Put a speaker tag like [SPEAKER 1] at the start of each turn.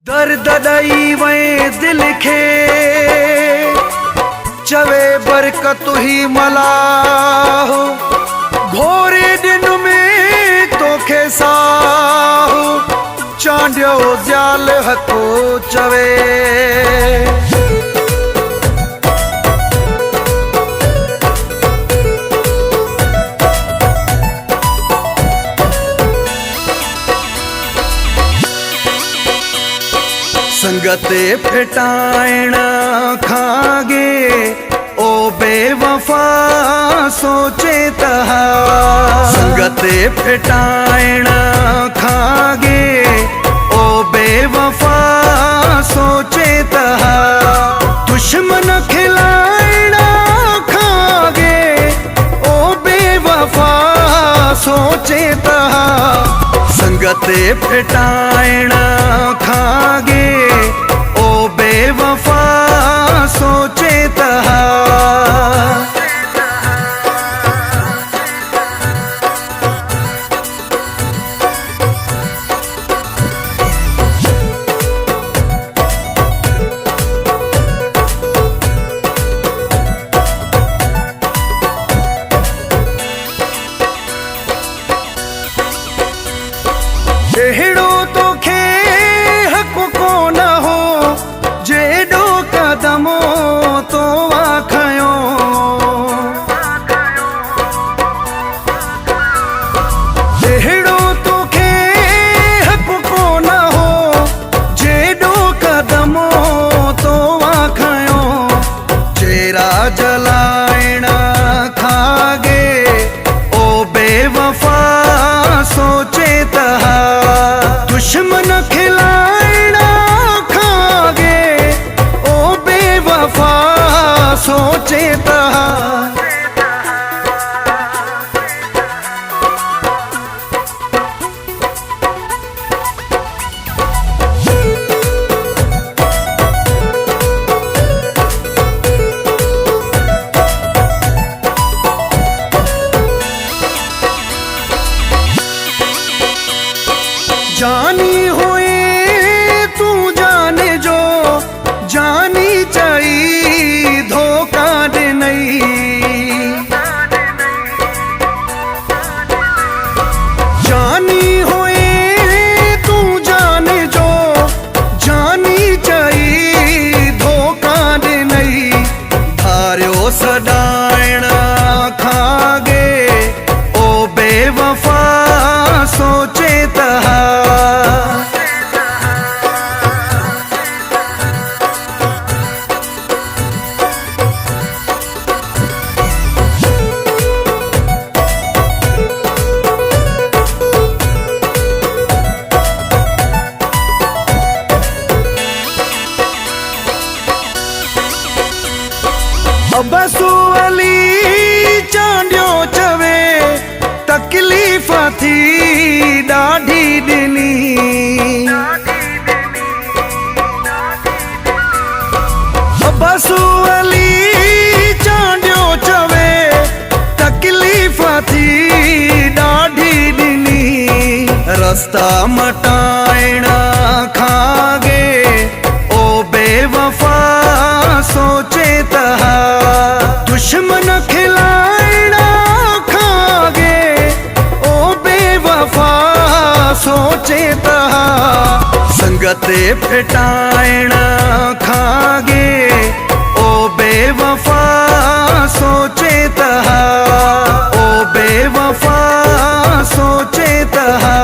[SPEAKER 1] दर्द दई वे दिल खे चवे बरकत ही मला हो घोरे दिन में तोखे साहो चांडियो ज़ाल हको चवे संगते फिटाइण खागे ओ बेवफा सोचे तहा संगते फिटाइण खागे ओ बेवफा सोचे तहा दुश्मन खिलाइण खागे ओ बेवफा सोचे तहा संगते फिटाइण खागे ओ बेवफा सोचे तहा एड़ो तोखे हक को न हो जेड़ो कदमो तो आखयो एड़ो तोखे हक को न हो जेड़ो कदमो तो आखयो चेरा जलाइण खागे ओ बेवफा सोचे तहा दुश्मन खिलाइण खागे ओ बेवफा सोचे तहा जानी हुई तू जाने जो जानी चाहिए धोखा दे नहीं जानी हुई तू जाने जो जानी चाहिए धोखा दे नहीं धारियो सदाइण खागे ओ बेवफा सोचे तहा बसू अली चांडियो चवे तकलीफ़ थी ॾाढी ॾिनी बसू अली चांडियो चवे तकलीफ़ थी ॾाढी ॾिनी रस्ता मटाइण खागे ओ बेवफा सोचे तहा दुश्मन खिलाइण खागे ओ बेवफा सोचे तहा संगते फिटाइण खागे ओ बेवफा सोचे तहा ओ बेवफा सोचे तहा